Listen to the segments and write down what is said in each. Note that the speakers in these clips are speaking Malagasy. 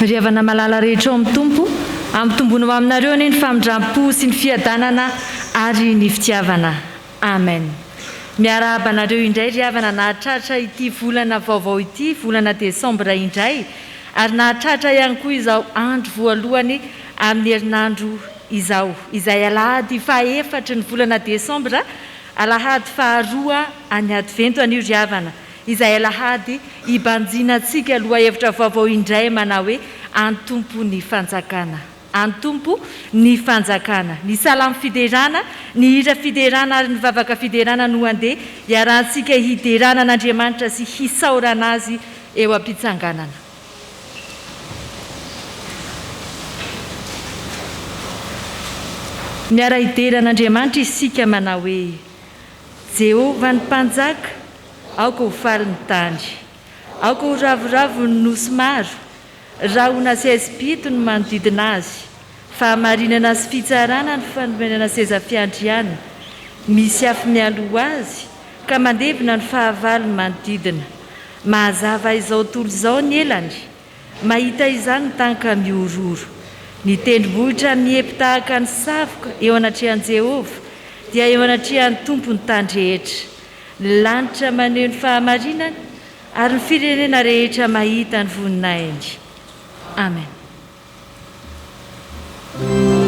riavana malala rehetra ao amin'ny tompo ampitombono aminareo anie ny famindram-po sy ny fiadanana ary ny fitiavana. Amen. Miarabanareo indray riavana nahatratra ity volana vaovao ity, volana desambra indray, ary nahatratra ihany koa izao andro voalohany amin'ny herinandro izao, izay alahady faha-efatra ny volana desambra, alahady faharoa any advento anio riavana, izay alahady ibanjinantsika aloha hevitra vaovao indray manao hoe antompo ny fanjakana. Antompo ny fanjakana, ny salamy fiderana, ny hira fiderana ary ny vavaka fiderana no andeha hiarahantsika hiderana an'Andriamanitra sy hisaorana azy eo am-pitsanganana. Miara hideran'Andriamanitra isika manao hoe Jehovah ny mpanjaka, aoka ho faly ny tany, aoka ho ravoravo ny nosy maro, raha ho nasezim-pito ny manodidina azy, fahamarinana sy fitsarana ny fanomenana seza fiandriana, misy afo mialoha azy, ka mandevina ny fahavalo ny manodidina. Mahazava izao tontolo izao ny elany, mahita izany ny tanka miororo, ny tendrombohitra miepy-tahaka ny savoka eo anatrehan'i Jehovah, dia eo anatrehan'ny tompony tany rehetra. Ny lanitra maneho ny fahamarinany, ary ny firenena rehetra mahita ny voninahiny. Amen. Yeah.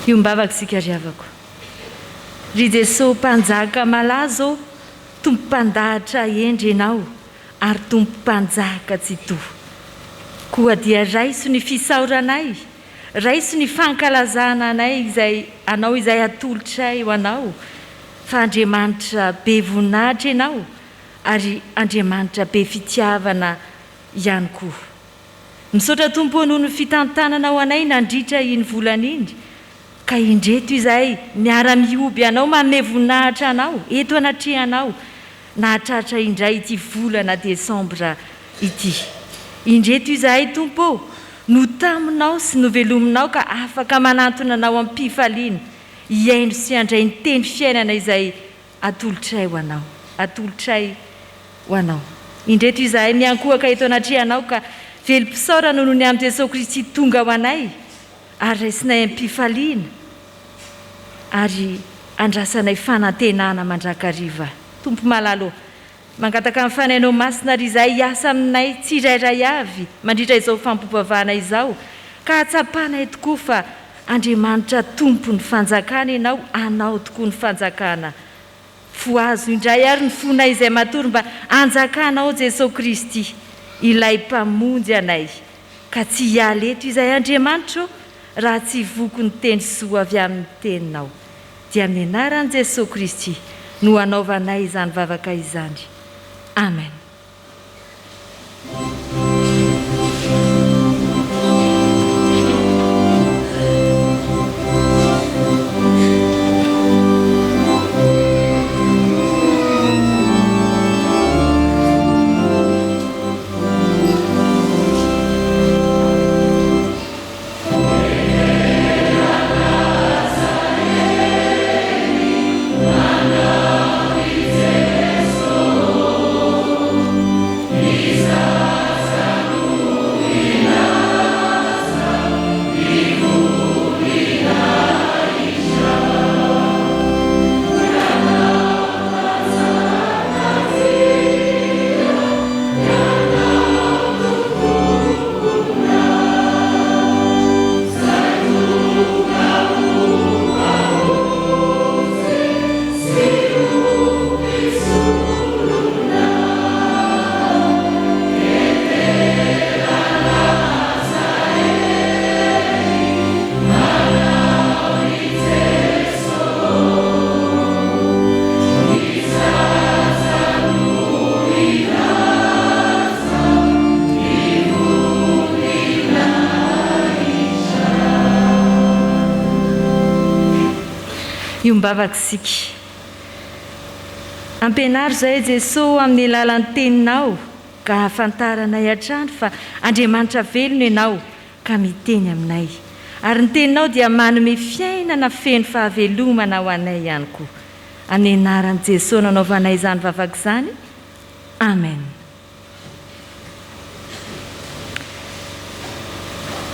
iombavaka sika riavako ry jesosy mpanjaka malazo tompo mpandahatra endry ianao ary tompo mpanjaka tsy to koa dia raiso ny fisauranay raiso ny fankalazana anay izay anao izay atolotray ho anao fa andriamanitra be voninahitra ianao ary andriamanitra be fitiavana ihany koa misaotra tompo noho ny fitantanana ho anay nandritra iny volana iny ka indreto izay miara-mioby anao manome voninahitra anao eto anatrehanao nahatratra indray ity volana desambra ity indreto izahay tompo no taminao sy novelominao ka afaka manantona anao amin'ny mpifaliana iaino sy andray ny teny fiainana izay atolotray ho anao atolotray ho anao indreto izahay miankohaka eto anatrehanao ka velom-pisaorana noho ny amin'ny Jesosy Kristy tonga ho anay ary raisinay amin'ny mpifaliana ary andrasanay fanantenana mandrakariva tompo malalo mangataka amin'ny fanainao masina ry izay hiasa aminay tsy irairay avy mandritra izao fampopavana izao ka atsapanay tokoa fa andriamanitra tompo ny fanjakana ianao anao tokoa ny fanjakana foazo indray ary ny fonay izay matory mba anjakanao Jesosy Kristy ilay mpamonjy anay ka tsy hialy eto izay andriamanitra raha tsy voko ny teny soa avy amin'ny teninao dia amin'ny anaran'i Jesosy Kristy no anaovanay izany vavaka izany. Amen. Iombavaka sika ampianaro zay Jesosy amin'ny alalan'ny teninao ka hafantaranay hatrany fa andriamanitra velona ianao ka miteny aminay ary ny teninao dia manome fiainana feno fahavelomana ho anay ihany koa amin'ny anaran'i Jesosy nanaovanay izany vavaka izany. Amen.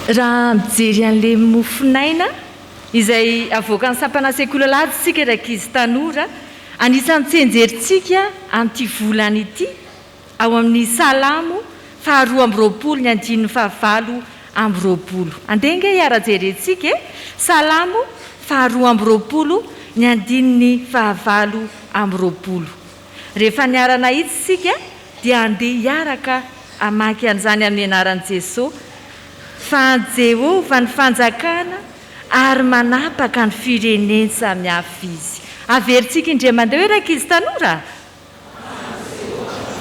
Raha mijery an'le mofinaina izay avoaka ny sampana sekoly lahady sika rakizy tanora anisan'ny tsenjerintsika amin'ity volana ity ao amin'ny Salamo 2:20 andenga hiara-jerentsika Salamo 2:20 rehefa niarana itsy sika dia andeha hiaraka amaky an'izany amin'ny anaran'i Jesosy fa Jehovah ny fanjakana ary manapaka ny fireneny samihafa izy. Averintsika indray mandeha hoe rakizy tanora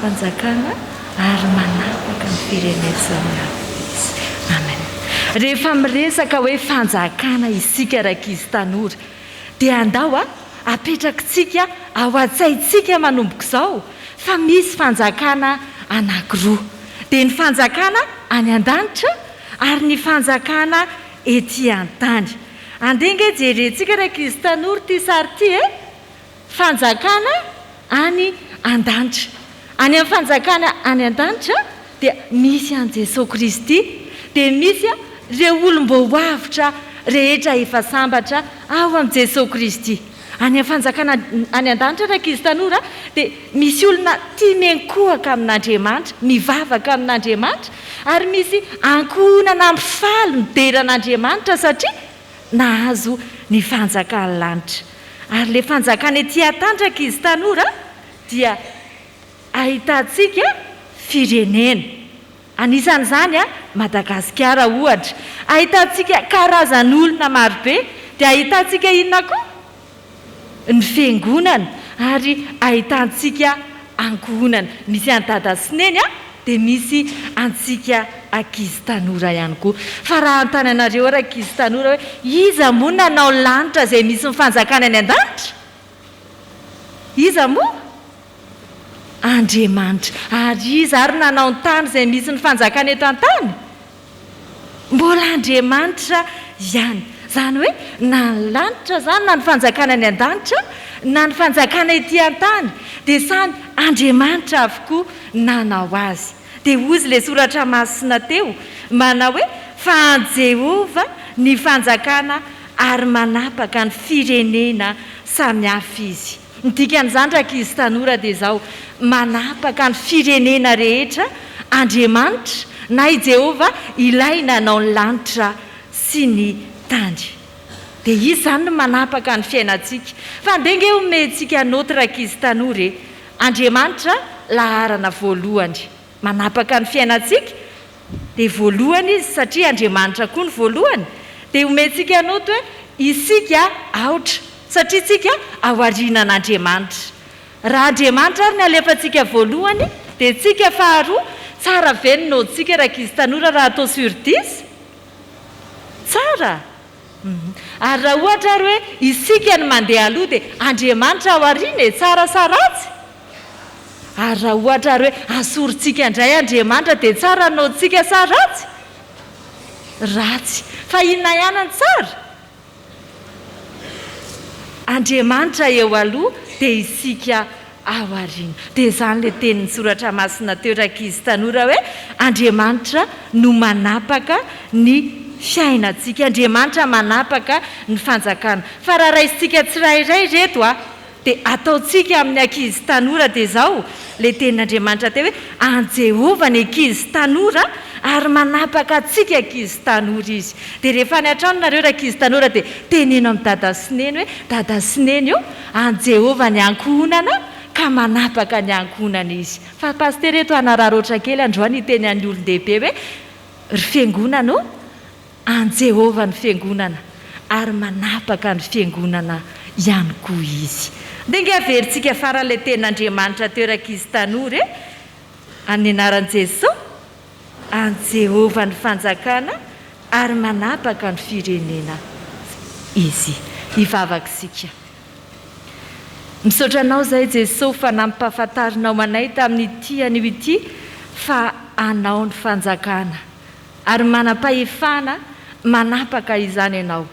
fanjakana ary manapaka ny fireneny samihafa izy. Amen. Rehefa miresaka hoe fanjakana isika rakizy tanora dia andao apetrakitsika ao an-tsaintsika manomboka izao fa misy fanjakana anankiroa dia ny fanjakana any an-danitra ary ny fanjakana ety an-tany. Andenga jerentsika rakizy tanora ty sary ty fanjakana any an-danitra. Any amin'ny fanjakana any an-danitra dia misy an Jesosy Kristy dia misy ireo olom-boavitra rehetra efa sambatra ao amin'ny Jesosy Kristy. Any amin'ny fanjakana any an-danitra rakizy tanora dia misy olona tia miankohaka amin'Andriamanitra, mivavaka amin'Andriamanitra ary misy ankohonana amin'ny faly ny deran'Andriamanitra satria nahazo ny fanjakany lanitra. Ary le fanjakany ety an-tandraka izy tanora dia ahitantsika firenena. Anisan'izany Madagasikara ohatra. Ahitantsika karazan'olona marobe, dia ahitantsika inona koa? Ny fiangonana, ary ahitantsika ankohonana. Misy an-dada sy neny dia misy antsika ankizy tanora ihany koa. Fa raha antananareo ary ankizy tanora hoe iza moa nanao lanitra izay misy ny fanjakana any an-danitra? Iza moa? Andriamanitra. Ary iza ary nanao ny tany izay misy ny fanjakana eto an-tany? Mbola Andriamanitra ihany. Zany hoe na ny lanitra zany na ny fanjakana any an-danitra na ny fanjakana ety an-tany dia samy Andriamanitra avokoa nanao azy. Dia hozy ilay soratra masina teo manao hoe fa an Jehova ny fanjakana ary manapaka ny firenena samihafa izy. Ny dikan'izany ankizy tanora dia izao, manapaka ny firenena rehetra Andriamanitra na i Jehova ilay nanao ny lanitra sy ny tany. Dia izy zany no manapaka ny fiainantsika. Fa ndenga omentsika notre ankizy tanora Andriamanitra laharana voalohany manapaka ny fiainantsika, dia voalohany izy satria Andriamanitra koa ny voalohany. Dia omentsika notre hoe isika aotra satria tsika aorianan'Andriamanitra. Raha Andriamanitra ary ny alefantsika voalohany dia tsika faharoa tsara ve ny naotsika raha ankizy tanora raha atao sur 10? Tsara. Ary raha ohatra ary hoe isika ny mandeha aloha dia Andriamanitra aoriana tsara sa ratsy? Ary raha ohatra ary hoe asorintsika indray Andriamanitra dia tsara naotsika sa ratsy? Ratsy. Fa inona ihany ny tsara? Andriamanitra eo aloha dia isika aoriana. Dia izany le tenin'ny soratra masina teo ankizy tanora hoe Andriamanitra no manapaka ny fiainantsika. Andriamanitra manapaka ny fanjakana. Fa raha raisitsika tsirairay reto dia ataontsika amin'ny ankizy tanora dia izao le tenin'Andriamanitra teo hoe an Jehova ny ankizy tanora ary manapaka antsika ankizy tanora izy. Dia rehefa any an-trano nareo raha ankizy tanora dia teneno amin'ny dada sy neny hoe dada sy neny io an Jehova ny ankohonana ka manapaka ny ankohonana izy. Fa paster eto anararoatra kely androany teny an'ny olon-dehibe hoe ry fiangonana an Jehova ny fiangonana ary manapaka ny fiangonana ihany koa izy. Ndenga averintsika faran'ilay tenin'Andriamanitra teo ankizy tanora amin'ny anaran'i Jesosy, an Jehova ny fanjakana ary manapaka ny firenena izy. Hivavaka isika. Misaotra anao izay Jesosy fa nampahafantarinao anay tamin'ity anio ity fa anao ny fanjakana ary manam-pahefana manapaka izany ianao.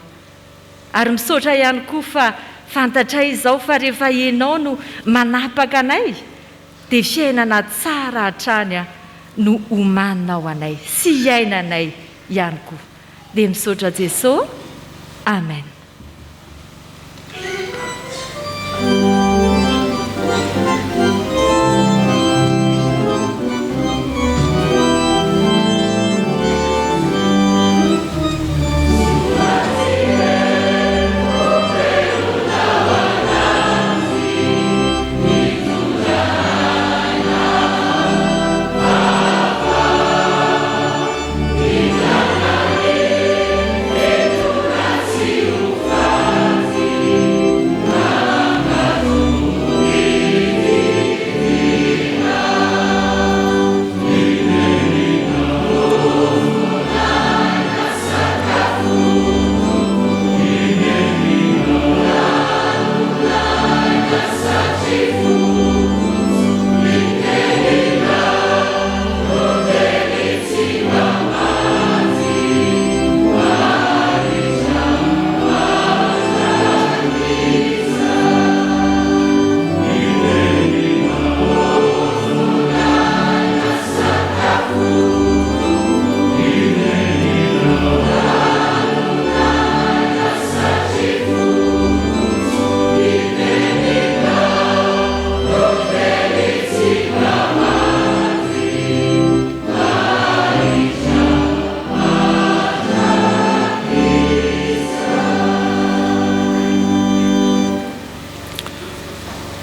Ary misaotra ihany koa fa fantatray izao fa rehefa ianao no manapaka anay dia fiainana tsara hatrany no omaninao anay sy iainanay ihany koa. Dia misaotra Jesosy. Amen. You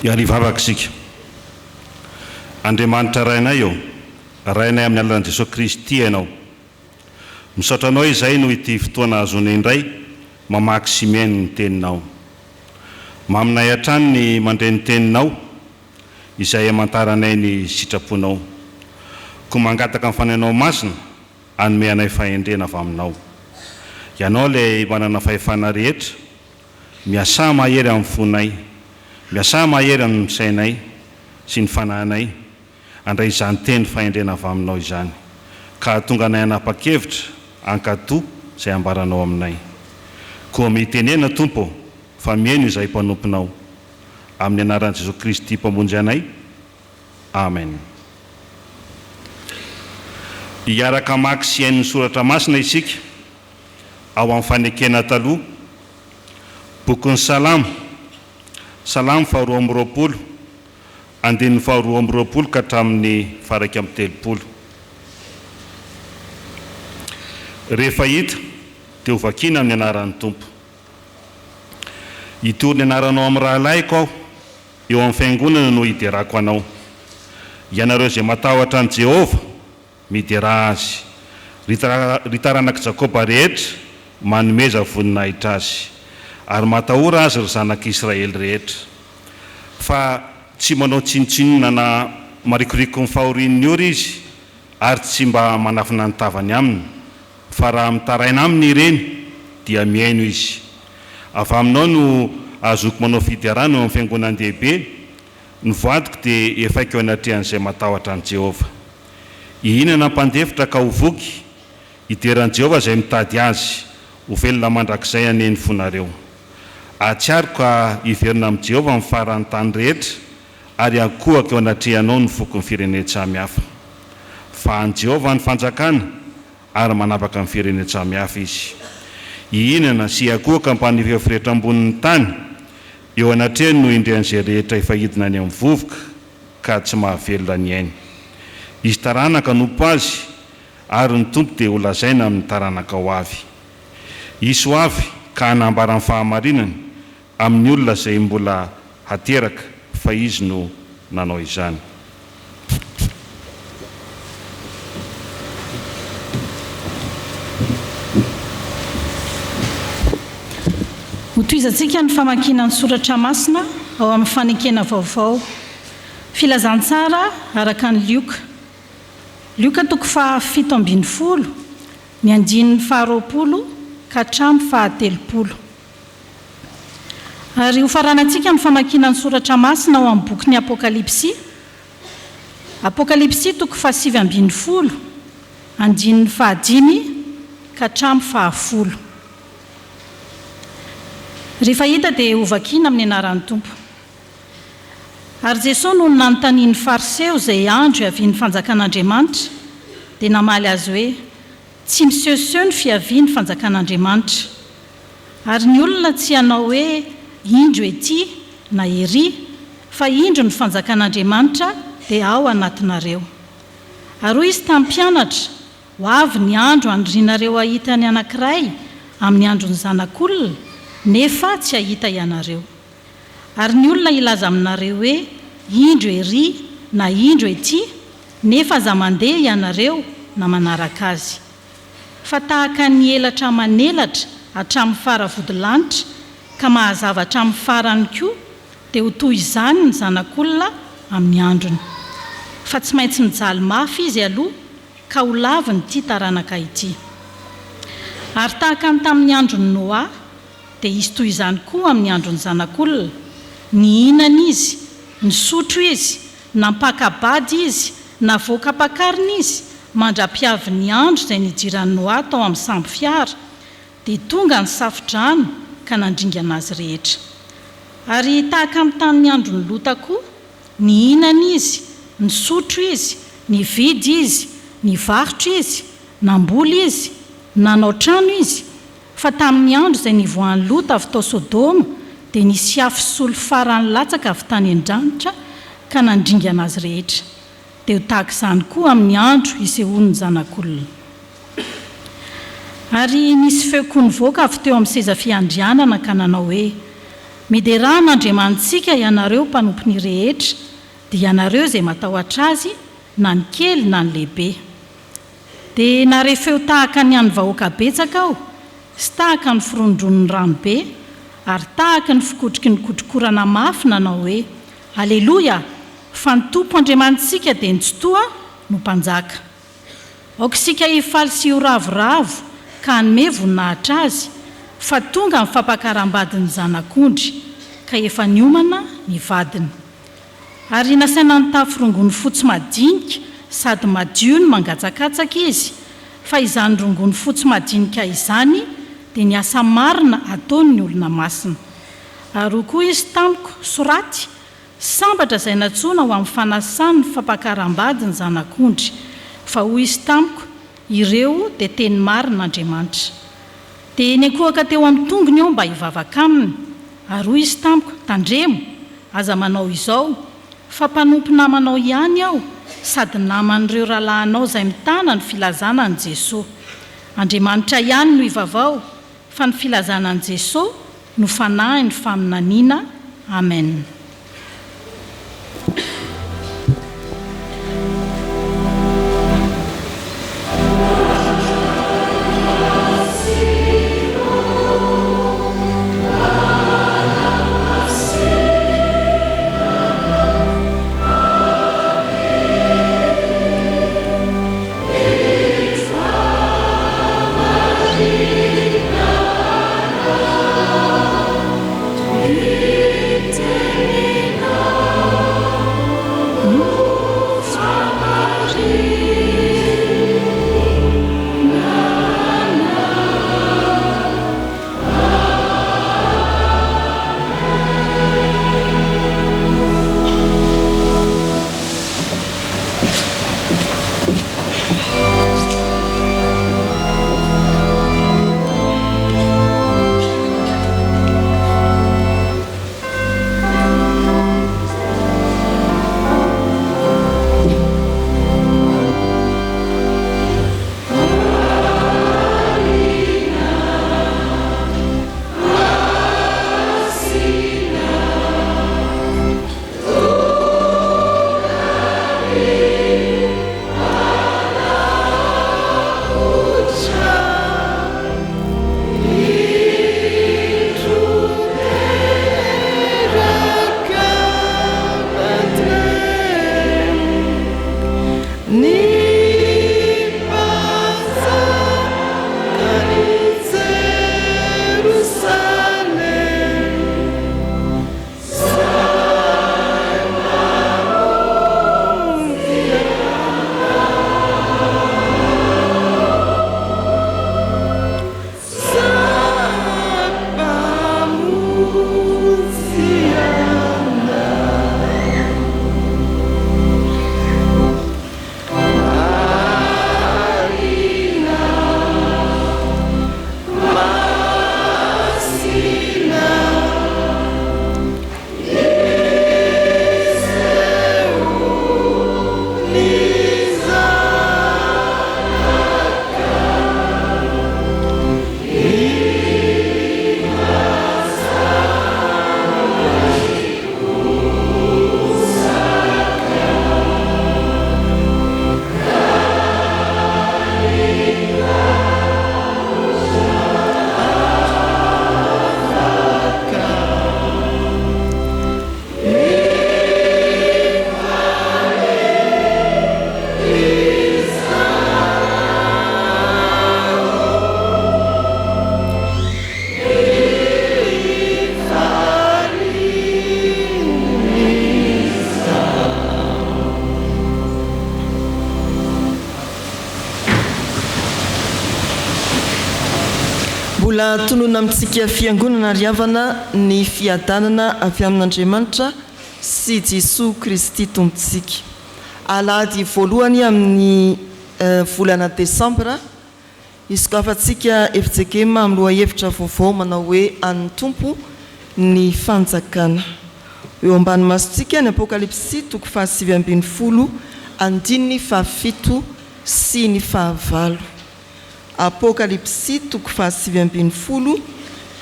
Iarivavaka isika. Andriamanitra rainay eo, rainay amin'ny alalan'i Jesosy Kristy ianao. Misaotra anao izay no ity fotoana azony indray mamaky sy miaino ny teninao. Maminay hatrany ny mandray ny teninao izay amantaranay ny sitraponao. Koa mangataka amin'ny fanainao masina hanome anay fahendrena avy aminao. Ianao ilay manana fahefana rehetra, miasa mahery amin'ny fonay, miasa mahery amin'ny sainay sy ny fanahinay, andray izany teny fahendrena avy aminao izany, ka tonga anay hanapa-kevitra ankatoa izay ambaranao aminay. Koa mitenena Tompo fa mihaino izay mpanomponao, amin'ny anaran'i Jesosy Kristy mpamonjy anay. Amen. Iaraka maky sy hain'ny soratra masina isika ao amin'ny fanekena taloha, bokin'ny Salamo, Salamo 220, andininy 220 ka hatramin'ny 130. Rehefa hita dia ho vakiana amin'ny anaran'ny Tompo. Hitory ny anaranao amin'ny rahalaiko aho, eo amin'ny fiangonana no hiderako anao. Ianareo izay matahotra an'i Jehovah, midera azy. Ry taranak'i Jakoba rehetra manomeza voninahitra azy, ary matahora azy ry zanak'Israely rehetra. Fa tsy manao tsinotsinona na marikoriko ny fahorian'ny ora izy, ary tsy mba manafina ny tavany aminy, fa raha mitaraina aminy ireny dia miaino izy. Avy aminao no azoko manao fidiarana eo amin'ny fiangonan-dehibe, ny voadiko dia efaiko eo anatrehan'izay matahotra an'i Jehovah. Ihinana mpandefitra ka ho voky, hideran'i Jehovah izay mitady azy, ho velona mandrakizay aneny fonareo. Atsiariko ka hiverina amin'i Jehovah amin'ny faran'ny tany rehetra, ary akohako eo anatrehanao ny fokon'ny firenena samihafa. Fa an'i Jehovah ny fanjakana, ary manapaka amin'ny firenena samihafa izy. Ihinana sy akohaka mpanifefirehitra ambonin'ny tany, eo anatrehany no indrean'izay rehetra efa hidina any amin'ny vovoka ka tsy mahavelona ny ainy. Izy taranaka nompo azy, ary ny Tompo dia ho lazaina amin'ny taranaka ho avy. Izy ho avy ka hanambarany fahamarinany amin'ny olona izay mbola hateraka, fa izy no nanao izany. Ho toizantsika ny famakiana ny soratra masina ao amin'ny fanekena vaovao, filazantsara araka ny Lioka. Lioka 7:20, ny andininy 20 ka hatramin'ny 30. Ary ho faranantsika ny famakiana ny soratra masina ao amin'ny bokin'ny Apokalipsy. Apokalipsy 7:20, andininy 5 ka hatramin'ny 10. Rehefa hita dia ho vakiana amin'ny anaran'ny Tompo. Ary Jesosy no nanontanian'ny fariseo izay andro hiavian'ny fanjakan'Andriamanitra, dia namaly azy hoe tsy misehoseho ny fiavian'ny fanjakan'Andriamanitra. Ary ny olona tsy hanao hoe indro ety na ery, fa indro ny fanjakan'Andriamanitra dia ao anatinareo. Ary hoy izy tamin'ny mpianatra, ho avy ny andro andrinareo ahita ny anankiray amin'ny andron'ny zanak'olona, nefa tsy ahita ianareo. Ary ny olona ilaza aminareo hoe indro ery na indro ety, nefa aza mandeha ianareo na manaraka azy. Fa tahaka ny elatra manelatra hatramin'ny faravodilanitra, ka mahazava hatramin'ny farany koa, dia ho toy izany ny zanak'olona amin'ny androny. Fa tsy maintsy mijaly mafy izy aloha, ka ho lava nyity taranaka ity. Ary tahaka ny tamin'ny androny Noa, dia izy toy izany koa amin'ny androny zanak'olona. Ny hinana izy, ny sotro izy, nampakabady izy, na voakapakarina izy, mandra-piavy ny andro izay nijiran'ny Noa tao amin'ny samby fiara, dia tonga ny safodrano ka nandringana azy rehetra. Ary tahaka amin'ny tamin'ny androny Lota koa, ny hinana izy, ny sotro izy, ny vidy izy, ny varotra izy, namboly izy, nanao trano izy. Fa tamin'ny andro izay nivoahan'ny Lota avy tao Sodoma, dia nisy afo solo farany latsaka avy tany an-dranitra ka nandringana azy rehetra. Dia ho tahaka izany koa amin'ny andro isehoan'ny zanak'olona. Ary nisy feo koa nivoaka avy teo amin'ny seza fiandrianana ka nanao hoe mideran'andriamanitsika ianareo mpanompony rehetra dia ianareo izay matahotra azy na ny kely na ny lehibe. Dia narefeo tahaka ny any vahoaka betsaka aho sy tahaka ny firondron'ny ranobe ary tahaka ny fikotriky ny kotrokorana mafy nanao hoe aleloia, fa ny tompo andriamanitsika dia nitsotoa no mpanjaka. Aoka isika hifaly sy ho ravoravo ka hanome voninahitra azy, fa tonga ny fampakaram-badiny zanak'ondry ka efa niomana ny vadiny. Ary nasaina ny tafirongony fotsy madinika sady madio ny mangatsakatsaka izy, fa izany rongony fotsy madinika izany dia ny asa marina ataon'ny olona masina. Ary koa izy tamiko soraty sambatra izay natsoina ho amin'ny fanasany fampakaram-badiny zanak'ondry, fa hoy izy tamiko ireo dia teny marin'Andriamanitra. Dia nyankohaka teo amin'ny tongony eo mba hivavaka aminy, ary hoy izy tamiko tandremo, aza manao izao, fa mpanompo namanao ihany aho sady naman'ireo rahalahinao izay mitana ny filazana an' Jesosy. Andriamanitra ihany no hivavao, fa ny filazana an' Jesosy no fanahy ny faminaniana. Amen. Tonona amintsika fiangonana riavana ny fiadanana avy amin'Andriamanitra sy Jesosy Kristy tompontsika. Alahady voalohany amin'ny volana Desambra isokafantsika efijekema amin'ny lohahevitra vaovao manao hoe an'ny tompo ny fanjakana. Eo ambany masontsika ny Apokalipsy toko 7:20 andininy 7 sy ny 9. Apokalipsy toko 7:20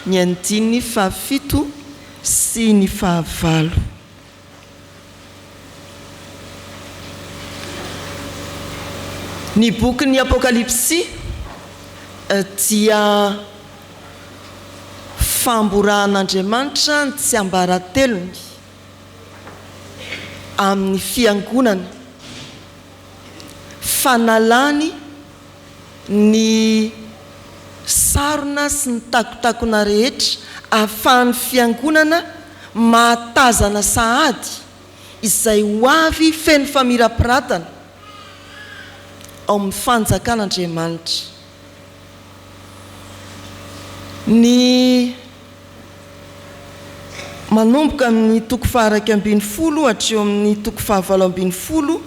ny andininy 7 sy ny fahavalo. Ny boky ny Apokalipsy dia famborahan'Andriamanitra ny tsy ambaratelony amin'ny fiangonana, fanalany ny sarona sy ny takotakona rehetra ahafahan'ny fiangonana mahatazana sahady izay ho avy feno famirapiratana ao amin'ny fanjakan'Andriamanitra. Ny manomboka amin'ny toko 2:10 hatreo amin'ny toko 9:20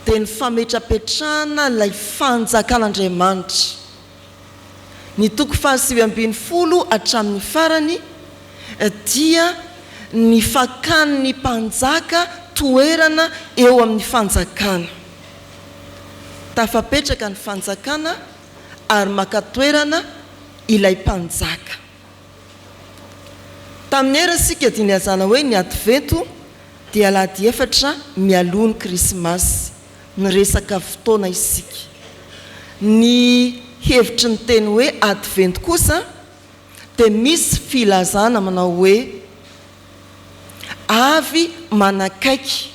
dia ny fametrapetrahana ilay fanjakan'Andriamanitra. Ny toko 9:20 hatramin'ny farany dia ny fakan'ny mpanjaka toerana eo amin'ny fanjakana. Tafapetraka ny fanjakana ary maka toerana ilay mpanjaka. Tamin'ny era sika dia niazana hoe ny advento dia alahady efatra mialoha ny krismasy, ny resaka fotoana isika. Ny hevitry ny teny hoe advento kosa dia misy filazana manao hoe avy manakaiky,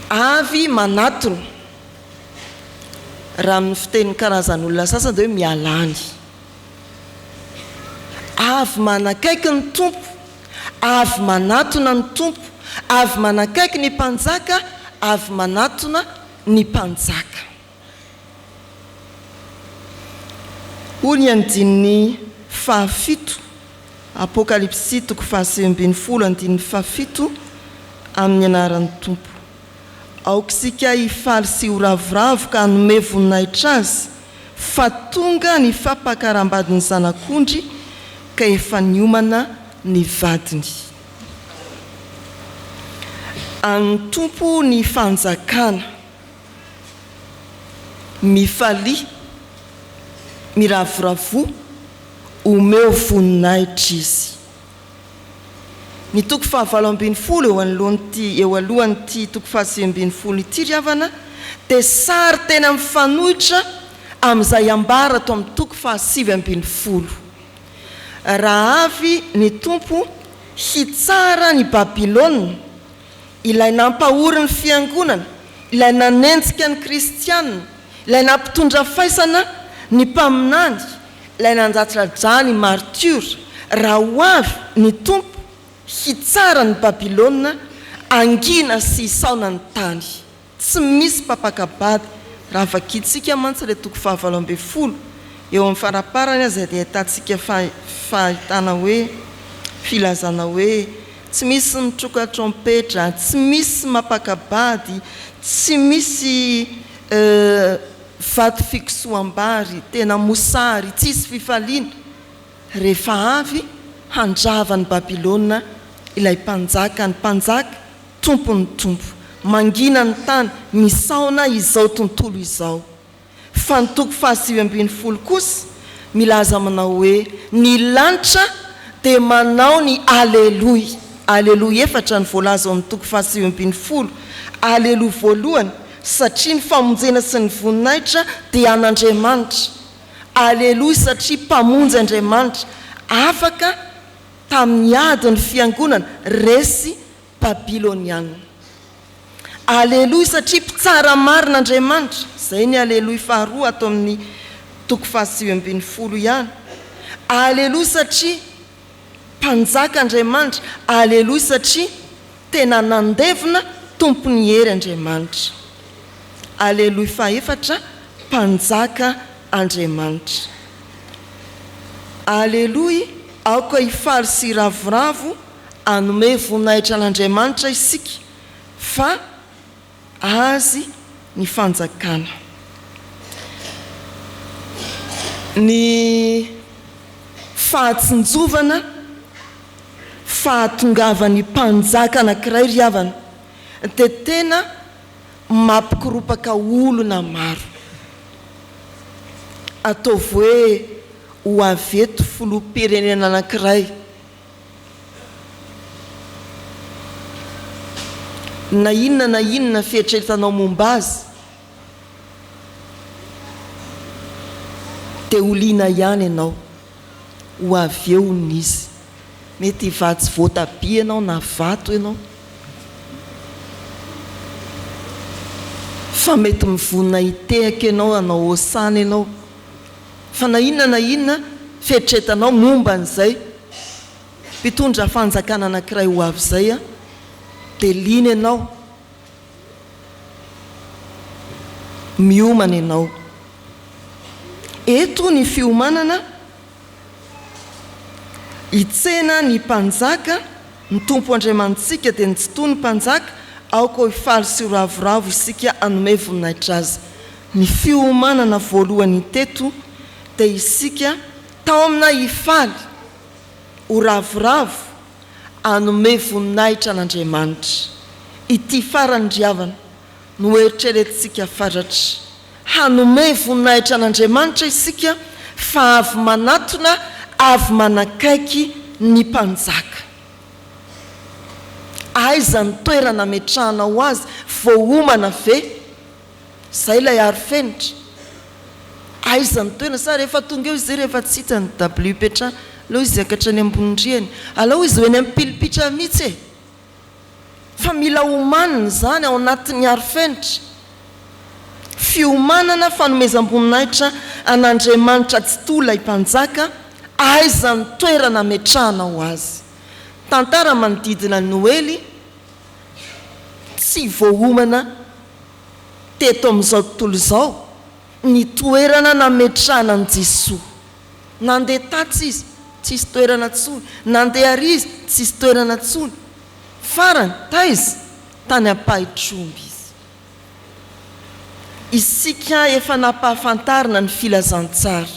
avy manatona. Raha amin'ny fitenin'ny karazan'olona sasany dia hoe mialany. Avy manakaiky ny tompo, avy manatona ny tompo, avy manakaiky ny mpanjaka, avy manatona ny mpanjaka. Hoy ny andininy 7 Apokalipsy toko 9:7 amin'ny anaran'ny tompo. Aokisika hifaly sy horavoravo ka hanome voninahitra azy fa tonga ny fampakarambadiny zanak'ondry ka efa niomana ny vadiny. Any tompo ny fanjakana mifaly miravoravo omeo voninahitra izy. Ny toko 9:20 eo alohan'ity toko 9:20 ity ry havana dia sary tena mifanohitra amin'izay ambara ato amin'ny toko 9:20. Raha avy ny tompo hitsara ny Babilôna, ilay nampahory ny fiangonana, ilay nanenjika ny kristianina, ilay nampitondra faisana ny mpaminany, ilay nanjatrajah ny martyra. Raha ho avy ny tompo hitsara ny Babilôna, angina sy isaona ny tany, tsy misy papakabady. Raha vakitsika mantsy ilay toko 9:20 eo amin'ny faraparany azy dia ahitantsika fahitana hoe filazana hoe tsy misy mitroka trompetra, tsy misy mapakabady, tsy misy vato fiksoam-bary, tena mosary, tsisy fifaliana. Rehefa avy handrava ny Babilôna ilay mpanjaka, ny mpanjaka tompony tompo, mangina ny tany, misaona izao tontolo izao. Fa ny toko 9:20 kosa milaza manao hoe ny lanitra dia manao ny aleloia. Aleloia efatra ny voalaza amin'ny toko 9:20. Aleloia voalohany satria ny famonjena sy ny voninahitra dia an'Andriamanitra. Aleloia satria mpamonjy Andriamanitra afaka tamin'ny adiny fiangonana resy Babilôniana. Aleloia satria mpitsara marin'Andriamanitra. Zay ny aleloia faharoa ato amin'ny toko 9:20 ihany. Aleloia satria mpanjaka Andriamanitra. Aleloia satria tena nandevina tompony hery Andriamanitra. Aleloia fahaefatra mpanjaka Andriamanitra. Aleloia aoka hifaly sy ravoravo hanome voninahitra an'Andriamanitra isika fa azy ny fanjakana. Ny fahatsinjovana, fahatongavan'ny mpanjaka anankiray ry havana dia tena mampikiropaka olona maro. Ataovy hoe ho aveto filoham-pirenena anankiray na inona fietretanao momba azy dia oliana ihany ianao ho avy eo n'izy. Mety hivatsy voatabia ianao na vato ianao fa mety mivonina hitehaka ianao anao osana ianao fa na inona fietretanao momba n'izay mpitondra fanjakana anankiray ho avy izay a dia lina ianao miomana ianao. Eto ny fiomanana hitsena ny mpanjaka ny tompo andriamantsika dia nitsitoa ny mpanjaka aoka hifaly sy ravoravo isika hanome voninahitra azy. Ny fiomanana voalohany teto dia isika tao amina hifaly ho ravoravo hanome voninahitra an'Andriamanitra. Ity farandriavana no eritreretintsika faratry hanome voninahitra an'Andriamanitra isika fa avy manatona avy manakaiky ny mpanjaka. Aiza ny toerana metrahana ho azy voaomana ve izay ilay arifenitra. Aiza ny toerana sa rehefa tonga eo izy rehefa tsy hita ny dabli petra aleo izy akatra ny ambonindriany aleo izy hoeny amipilipitra mihitsy fa mila omanina zany ao anatin'ny arifenitra. Fiomanana fanomezam-boninahitra an'Andriamanitra tsy toa ilay mpanjaka aiza ny toerana metrahana ho azy. Tantara manodidina Noely tsy voaomana teto amin'izao tontolo izao ny toerana nametrahana ny Jesoa. Nandeha tatsy izy tsisy toerana tsony, nandeha ary izy tsisy toerana tsony, farany taiza tany ampahitromby izy. Isika efa nampahafantarina ny filazantsara,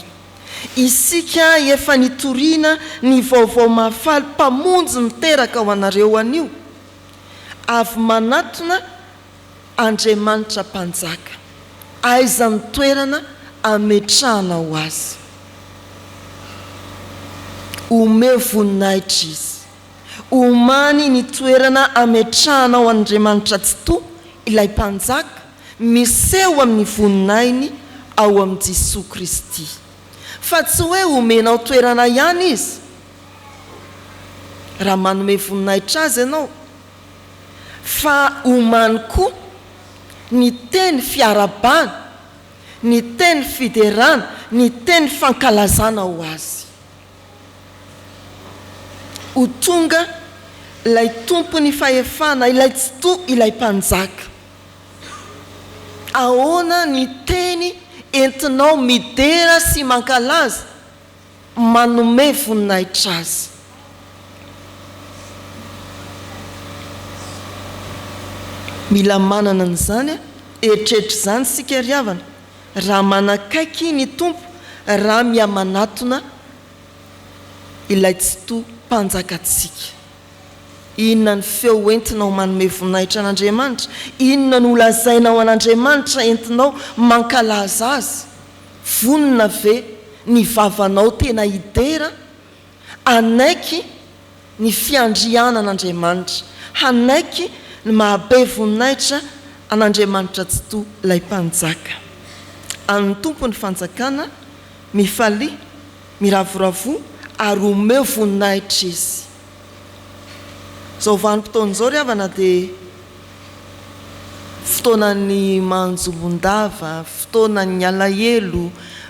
isika efa nitoriana ny vaovao mahafaly mpamonjy miteraka ho anareo anio. Avy manatona Andriamanitra mpanjaka aiza ny toerana ametrahana ho azy. Omeo voninahitra izy, omany ny toerana ametrahana ho Andriamanitra tsy toa ilay mpanjaka miseho amin'ny voninahiny ao amin'i Jesosy Kristy. Fa tsy hoe omenao toerana ihany izy raha manome voninahitra azy ianao, fa omany koa ny teny fiarabana, ny teny fiderana, ny teny fankalazana ho azy. Ho tonga ilay tompony fahefana ilay tsy toa ilay mpanjaka. Ahoana ny teny entinao midera sy mankalaza manome voninahitra azy. Mila manana n'izany eritreritry izany sika riavana raha manakaiky ny tompo, raha mihamanatona ilay tsy toa mpanjakatsika. Inona ny feo entinao manome voninahitra an'Andriamanitra? Inona no lazainao an'Andriamanitra entinao mankalaza azy? Vonina ve ny vavanao tena hidera anaiky ny fiandriana an'Andriamanitra, anaiky ny mahabe voninahitra an'Andriamanitra tsy toa ilay mpanjaka. Amin'ny tompony fanjakana mifaly, miravoravo ary omeo voninahitra izy. Zao vanim-potoana ry havana dia fotoanany manjombondava, fotoanany alahelo,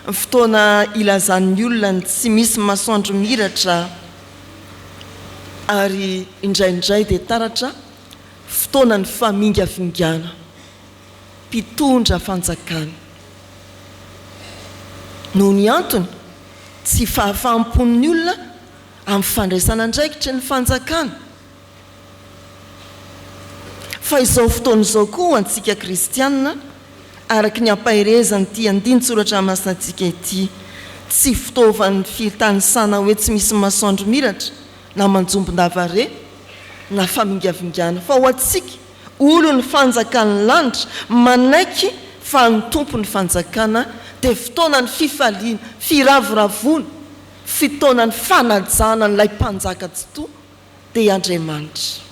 fotoana ilazan'ny olona ny tsy misy masoandro miratra ary indraindray dia taratra fotoanany famingavingana mpitondra fanjakana. Noho ny antony tsy fahafahampon'ny olona amin'ny fandraisana andraikitra ny fanjakana. Fa izao fotoana izao koa antsika kristianina araky ny ampahirezany ity andin-tsoratra masinantsika ity, tsy fitaovan'ny fitanisana hoe tsy misy masoandro miratra na manjombondava re na famingavingana, fa ho antsika olo ny fanjakany lanitra manaiky fa ny tompo ny fanjakana dia fotoana ny fifaliana, firavoravona fitaonany fanajana n'ilay mpanjaka tsotoa dia Andriamanitra.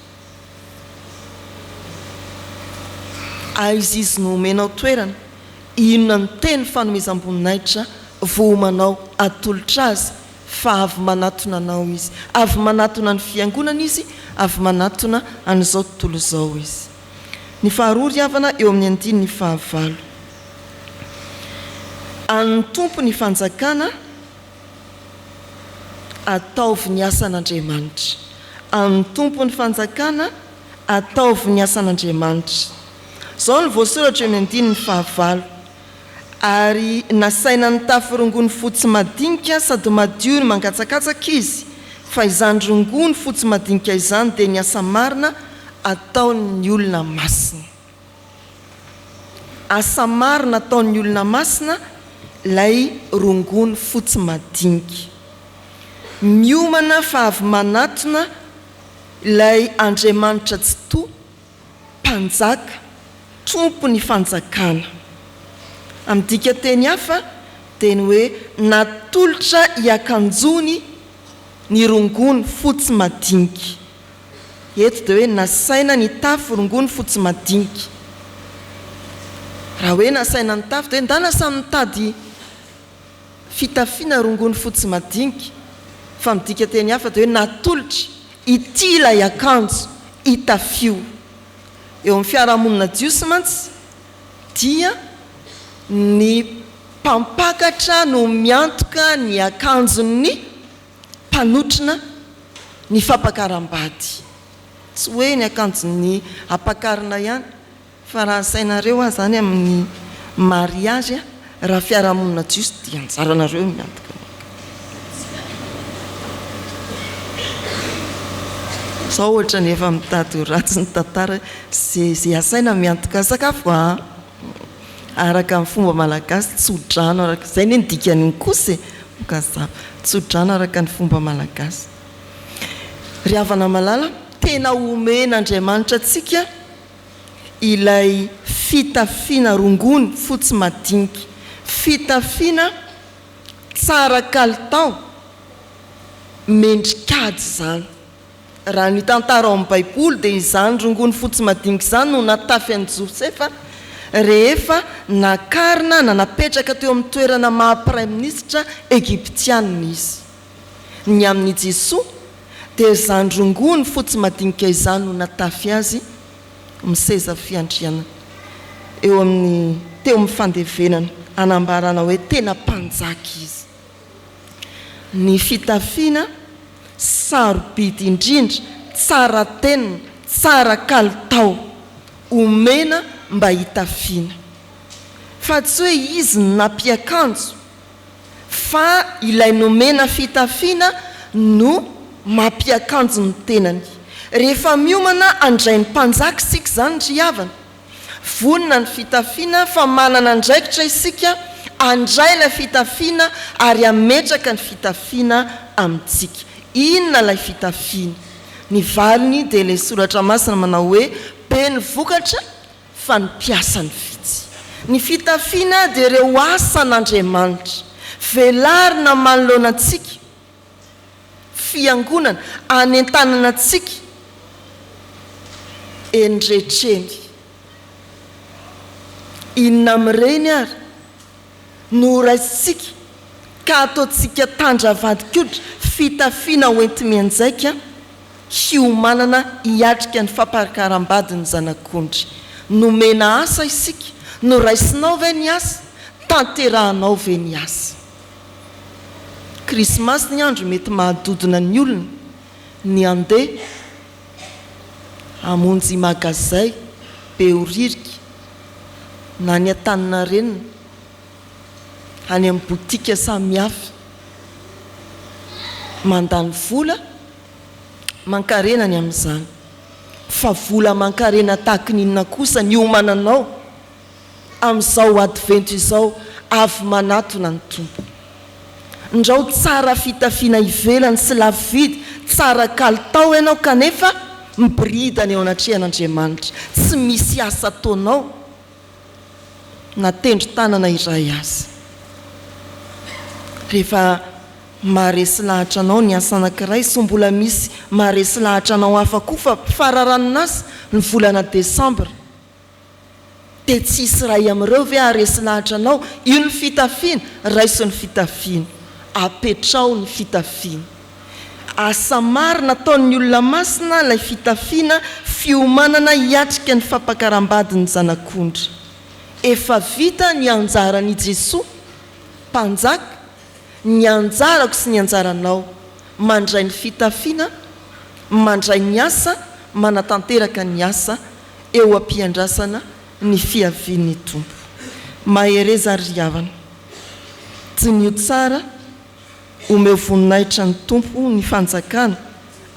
Aizy izy no omenao toerana, inona ny teny fanomezam-boninahitra vomanao atolotra azy fa avy manatona anao izy, avy manatona ny fiangonana izy, avy manatona an'izao tontolo izao izy. Ny faharoa ry havana eo amin'ny 9 ny fahavalo. An'ny tompo ny fanjakana ataovy ny asan'Andriamanitra. An'ny tompo ny fanjakana ataovy ny asan'Andriamanitra. Zao ny voasoratra eo amin'ny 9 ny fahavalo. Ary nasaina ny tafy rongony fotsy madinika sady madio ny mangatsakatsaka izy, fa izany rongony fotsy madinika izany dia ny asa marina ataon'ny olona masina. Asa marina ataon'ny olona masina lay rongony fotsy madinika. Miomana fa avy manatona lay Andriamanitra tsy toa, mpanjaka, tompo ny fanjakana. Amdika teny hafa dia ny hoe natolotra hiakanjony ny rongony fotsy madinika. Eto dia hoe nasaina ny tafy rongony fotsy madinika. Raha hoe nasaina ny tafy dia ndana samy mitady fitafiana rongony fotsy madinika, fa midika teny hafa dia hoe natolotra ity ilay akanjo hitafio. Eo amin'ny fiarahamonina jiosy mantsy dia ny mpampakatra no miantoka ny akanjon'ny mpanotrina ny fampakaram-bady. Tsy hoe ny akanjon'ny ampakarina ihany, fa raha sainareo azy zany amin'ny mariage, raha fiarahamonina jiosy dia anjaranareo miantoka. Sao ohatra ny efa mitady ratsy ny tantara zay asaina miantoka sakafo araka amin'ny fomba malagasy tsodrano araka izay ny dikany kosa tsodrano araka ny fomba malagasy. Ry havana malala, tena omen'Andriamanitra antsika ilay fitafiana rongony fotsy madinika, fitafiana tsara kalitao, mendrikady zany. Raha ny tantara ao amin'ny Baiboly dia izany rongony fotsy madinika izany no natafy an'i Josefa rehefa nakarina na napetraka teo amin'ny toerana maha-praiminisitra Egiptianina izy. Ny amin'ny Jesoa dia izany rongony fotsy madinika izany no natafy azy miseza fiandriana eo amin'ny teo amin'ny fandevenana, anambarana hoe tena mpanjaka izy. Ny fitafiana sarobidy indrindra, tsara tenina, tsara kalitao, omena mba hitafiana. Fa tsy hoe izy nampiakanjo, fa ilay nomena fitafiana no mampiakanjo ny tenany. Rehefa miomana andray ny mpanjaka isika zany ry havana, vonina ny fitafiana fa manana andraikitra isika andray ilay fitafiana ary ametraka ny fitafiana amintsika. Inona ilay fitafiana? Ny valiny dia ilay soratra masina manao hoe be ny vokatra fa ny piasany vitsy. Ny fitafiana dia ireo asan'Andriamanitra velarina manoloana antsika, fiangonana anentanana antsika enretreny. Inona amin'ireny ary no raisitsika ka ataontsika tandravady-koditra fitafiana hoenti-mianjaika hiomanana hiatrika ny fampakaram-bady ny zanak'ondry. Nomena asa isika, no raisinao ve ny asa, tanterahanao ve ny asa. Krismasy ny andro mety mahadodina ny olona ny andeha hamonjy magazay be oririka na ny Antaninarenina, any amin'ny botika samihafa, mandany vola mankarena ny amin'izany. Fa vola mankarena tahaka ninona kosa ny omananao amin'izao advento izao avy manatona ny tompo. Ndrao tsara fitafiana ivelany sy lavidy, tsara kalitao ianao kanefa mibiridana eo anatrehan'Andriamanitra, tsy misy asa ataonao na tendry tanana iray azy. Rehefa maharesy lahatra anao ny asa anankiray so mbola misy maharesy lahatra anao hafa koa fa fararanonasy ny volana desambra dia tsisy ray amin'ireo ve haharesy lahatra anao io ny fitafiana raiso ny fitafiana apetrao ny fitafiana asa maro nataon'ny olona masina ilay fitafiana fiomanana hiatrika ny fampakaram-badiny zanak'ondry efa vita ny anjaran'i Jesosy mpanjaka ny anjarako sy ny anjaranao mandray ny fitafiana mandray ny asa manatanteraka ny asa eo ampiandrasana ny fiavian'ny tompo mahereza ry havana tsy nio tsara omeo voninahitra ny tompo ny fanjakana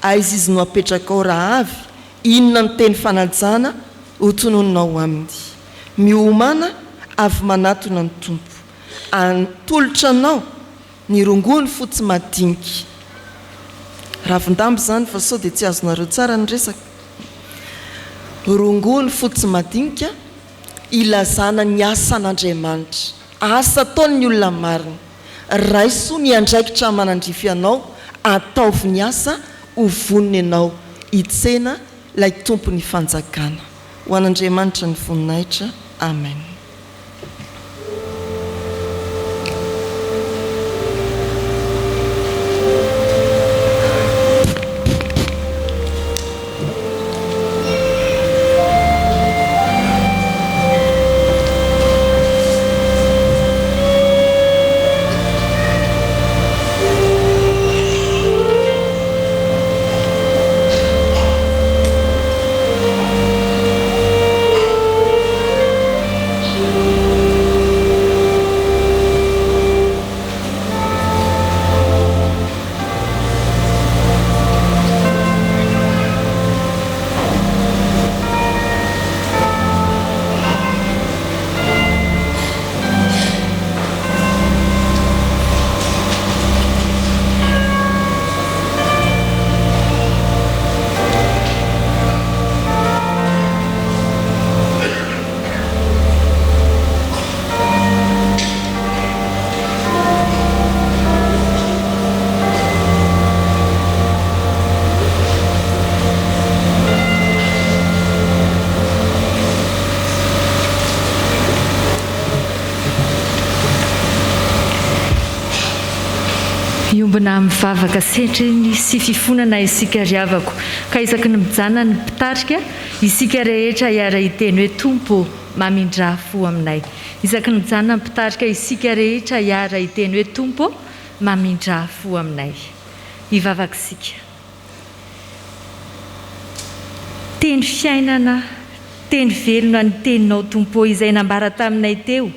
aizy izy no apetraka ao raha avy inona ny teny fanajana ho tonononao aminy miomana avy manatona ny tompo antolotra anao ny rongony fotsy madinika ravindamby zany fa sao dia tsy azonareo tsara ny resaka rongony fotsy madinika ilazana ny asa an'Andriamanitra asa ataon'ny olona marina raiso ny andraikitra manandrify anao ataovy ny asa ho voniny ianao hitsena ilay tompony fanjakana ho an'Andriamanitra ny voninahitra amen. Miombona mivavaka setriny sy fifonana isika riavako ka isaky ny mijana ny mpitarika isika rehetra hiara hiteny hoe tompo mamindra fo aminay isaky ny mijana ny mpitarika isika rehetra hiara hiteny hoe tompo mamindra fo aminay hivavaka isika teny fiainana teny velona ny teninao tompo izay nambara taminay teo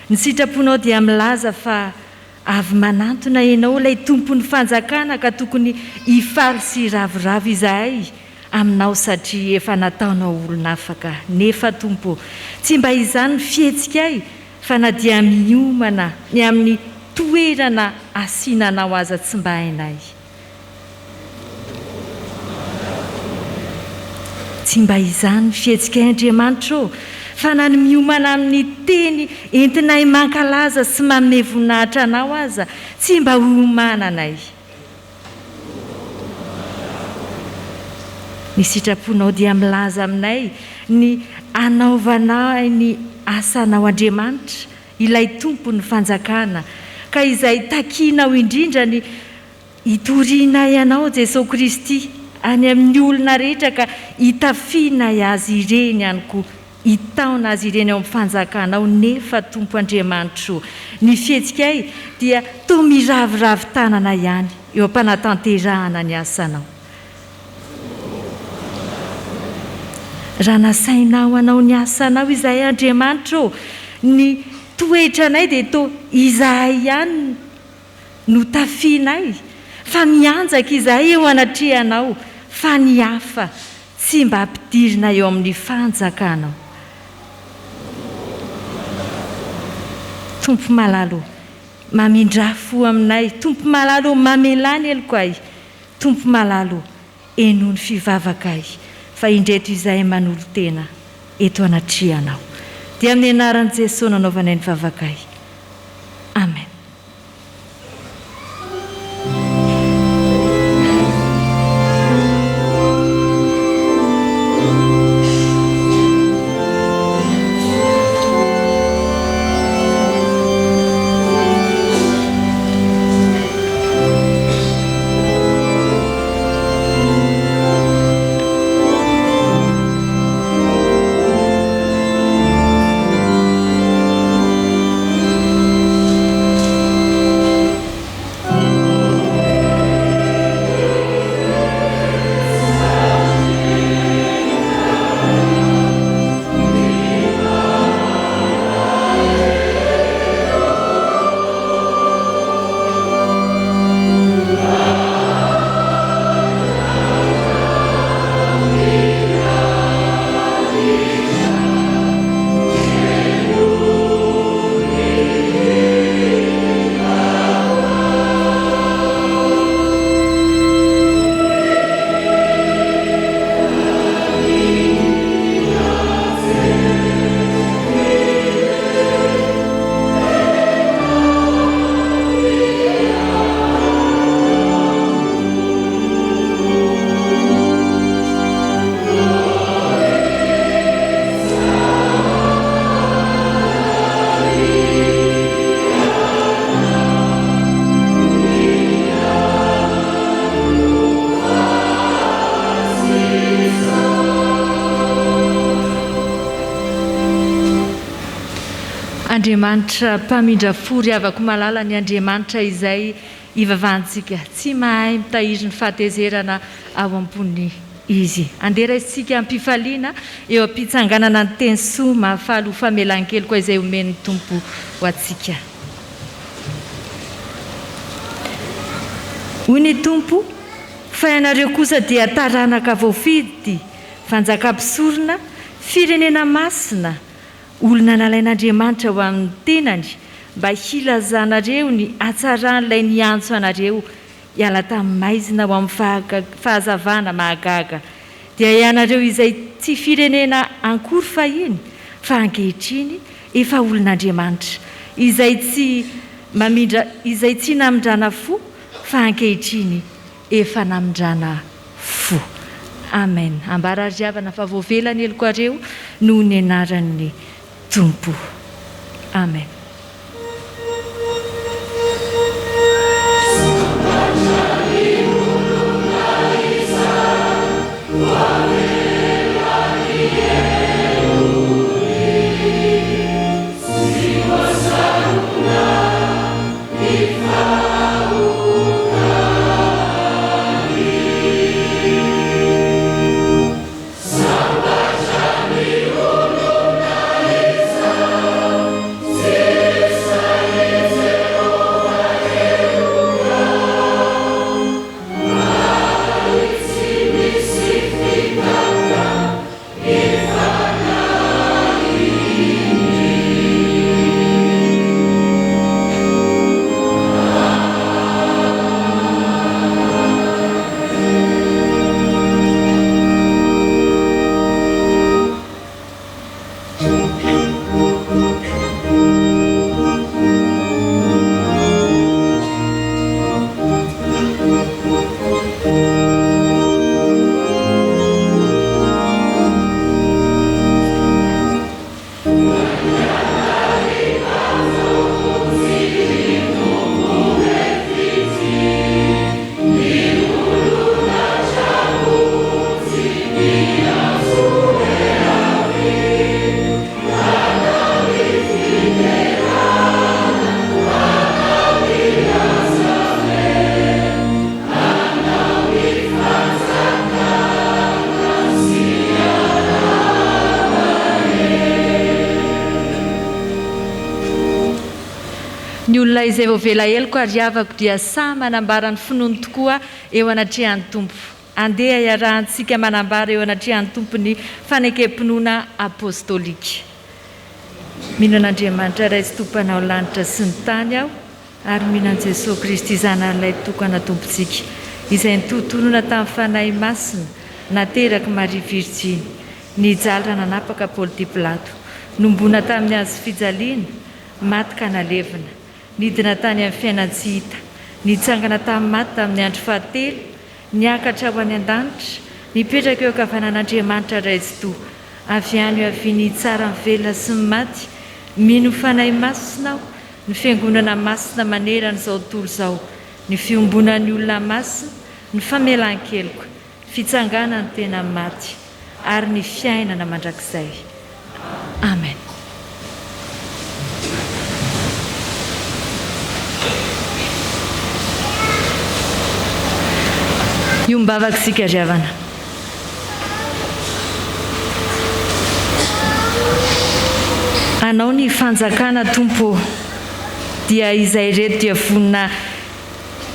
ny sitraponao dia milaza fa avy manantona ianao ilay tompony fanjakana ka tokony hifaly sy ravoravo izahay aminao satria efa nataonao olona afaka nefa tompo tsy mba izany fihetsika fa na dia miomana ny amin'ny toerana asinanao aza tsy mba hainay tsy mba izany fihetsika Andriamanitra fa na ny miomana amin'ny teny entinay mankalaza sy manome voninahitra anao aza tsy mba homananay ny sitraponao dia milaza aminay ny anaovanay ny asanao Andriamanitra ilay tompony fanjakana ka izay takinao indrindra ny hitorianay anao Jesosy Kristy any amin'ny olona rehetra ka hitafianay azy ireny ihany koa hitaona azy ireny ao amin'ny fanjakanao nefa tompo Andriamanitra ny fihetsika dia toa miravoravo tanana ihany eo am-panatanterahana ny asanao raha nasainao anao ny asanao izahay Andriamanitra ny toetranay dia toa izahay ihany no tafianay fa mianjaka izahay eo anatrehanao fa ny hafa tsy mba ampidirina eo amin'ny fanjakanao tompo malalo mamindra fo aminay tompo malalo mamelany eloko ay tompo malalo eno ny fivavaka ay fa indreto izahay manolo tena eto anatrehanao dia amin'ny anaran'i Jesosy nanaovanay ny vavaka ay amen. andriamanitra mpamindra fory avako malala ny andriamanitra izay ivavahantsika tsy mahay mitahiry ny fahatezerana ao ambony izy. Andera isika ampifaliana eo ampitsanganana ny teny soa mahafaly ho famelan-kely koa izay omen'ny tompo ho atsika. Hoy ny tompo, fa ianareo kosa dia taranaka voafidy, fanjakam-pisorona, firenena masina, olona nalain'Andriamanitra ho amin'ny tenany, mba hilazanareo ny hatsaran'ilay niantso anareo hiala tamin'ny maizina ho amin'ny fahazavana mahagaga. Dia ianareo izay tsy firenena ankory fahiny, fa ankehitriny efa olon'Andriamanitra, izay tsy namindrana fo, fa ankehitriny efa namindrana fo. Amen. Ambara riavana fa voavelany eloko-areo noho ny anaran'ny Tompo. Amen. Ny olona izay voavela eloko ary avako dia samy manambara ny finoany tokoa eo anatrehan'ny Tompo. Andeha iarahantsika manambara eo anatrehan'ny Tompo ny fanekem-pinoana apôstôlika. Mino an'Andriamanitra iray sy tompanao lanitra sy ny tany aho, ary mino an'i Jesosy Kristy zanan'ilay tokana tompontsika, izay nitotonona tamin'ny fanahy masina, nateraka Maria Virjiny, nijalra nanapaka Paoly dia Pilato, nombona tamin'ny hazo fijaliana, maty ka nalevina, nidina tany amin'ny fiainana tsy hita, nitsangana tamin'ny maty tamin'ny andro fahatelo, niakatra ho any an-danitra, nipetraka eo ankavanan'Andriamanitra iray sy toa, avy any eo aviany tsara ny velona sy ny maty, mino fanahy masina aho, ny fiangonana masina maneran'izao tontolo izao, ny fiombonan'ny olona masina, ny famelan-keloko, fitsanganany tena maty, ary ny fiainana mandrakizay. Amen. Iombavaka isika ry havana. Anao ny fanjakana Tompo, dia izay reto dia vonina